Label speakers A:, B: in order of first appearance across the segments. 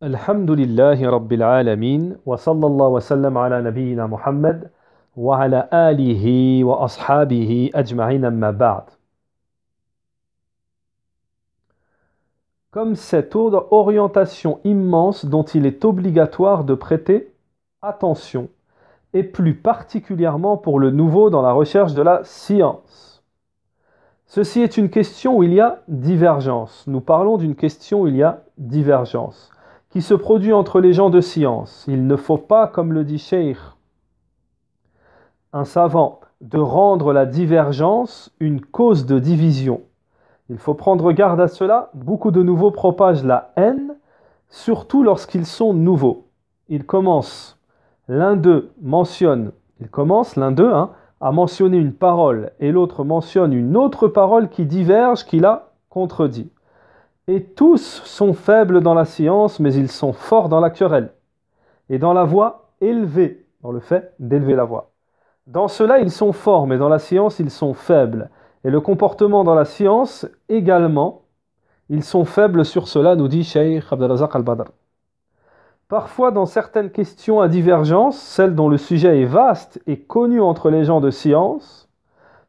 A: Alhamdulillahi Rabbil Alamin wa sallallahu wa sallam ala nabiyyina Muhammad wa ala alihi wa ashabihi ajma'in amma ba'd. Comme cette orientation immense dont il est obligatoire de prêter attention, et plus particulièrement pour le nouveau dans la recherche de la science. Ceci est une question où il y a divergence. Nous parlons d'une question où il y a divergence, qui se produit entre les gens de science. Il ne faut pas, comme le dit Cheikh, un savant, de rendre la divergence une cause de division. Il faut prendre garde à cela. Beaucoup de nouveaux propagent la haine, surtout lorsqu'ils sont nouveaux. Ils commencent, l'un d'eux à mentionner une parole et l'autre mentionne une autre parole qui diverge, qui la contredit. Et tous sont faibles dans la science, mais ils sont forts dans la querelle et dans la voix élevée, dans le fait d'élever la voix. Dans cela, ils sont forts, mais dans la science, ils sont faibles. Et le comportement dans la science, également, ils sont faibles sur cela, nous dit Cheikh Abdelrazak al-Badr. Parfois, dans certaines questions à divergence, celles dont le sujet est vaste et connu entre les gens de science,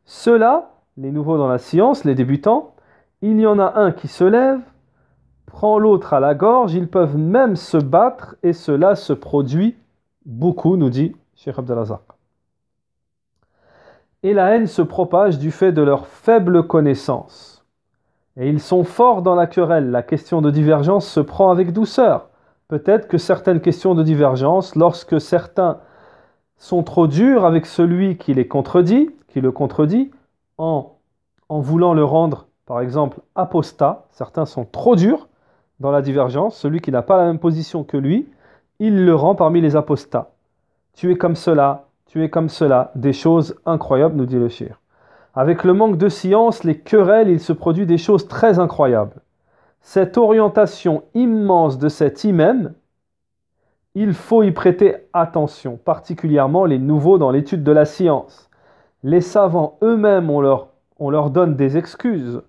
A: ceux-là, les nouveaux dans la science, les débutants, il y en a un qui se lève, prend l'autre à la gorge, ils peuvent même se battre et cela se produit beaucoup, nous dit Cheikh Abdelrazak. Et la haine se propage du fait de leur faible connaissance. Et ils sont forts dans la querelle. La question de divergence se prend avec douceur. Peut-être que certaines questions de divergence, lorsque certains sont trop durs avec celui qui le contredit, en voulant le rendre, par exemple, apostat, certains sont trop durs dans la divergence, celui qui n'a pas la même position que lui, il le rend parmi les apostats. Tu es comme cela, des choses incroyables, nous dit le Cheikh. Avec le manque de science, les querelles, il se produit des choses très incroyables. Cette orientation immense de cet imam, il faut y prêter attention, particulièrement les nouveaux dans l'étude de la science. Les savants eux-mêmes, on leur donne des excuses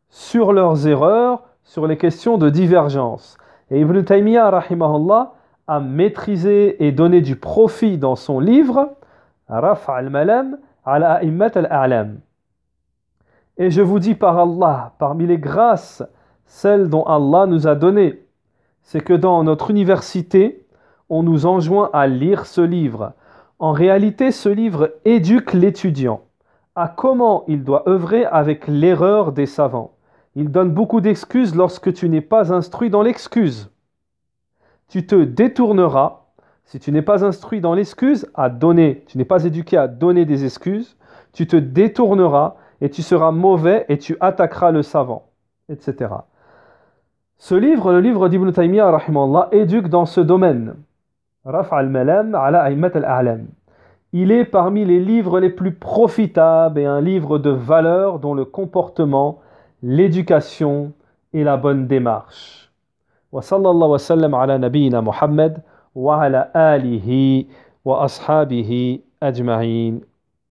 A: sur leurs erreurs, sur les questions de divergence. Et Ibn Taymiyyah, rahimahullah, a maîtrisé et donné du profit dans son livre Raf' al-Malam ala a'immat al-a'lam. Et je vous dis par Allah, parmi les grâces, celles dont Allah nous a données, c'est que dans notre université, on nous enjoint à lire ce livre. En réalité, ce livre éduque l'étudiant à comment il doit œuvrer avec l'erreur des savants. Il donne beaucoup d'excuses lorsque tu n'es pas instruit dans l'excuse. Tu te détourneras, si tu n'es pas instruit dans l'excuse, tu n'es pas éduqué à donner des excuses, tu te détourneras et tu seras mauvais et tu attaqueras le savant, etc. Ce livre, le livre d'Ibn Taymiyyah, rahimahullah, éduque dans ce domaine. Raf' al-Malam ala a'immat al-a'lam. Il est parmi les livres les plus profitables et un livre de valeur dont le comportement, l'éducation et la bonne démarche. Wa sallallahu wa sallam ala nabiyyina Muhammad wa ala alihi wa ashabihi ajma'in.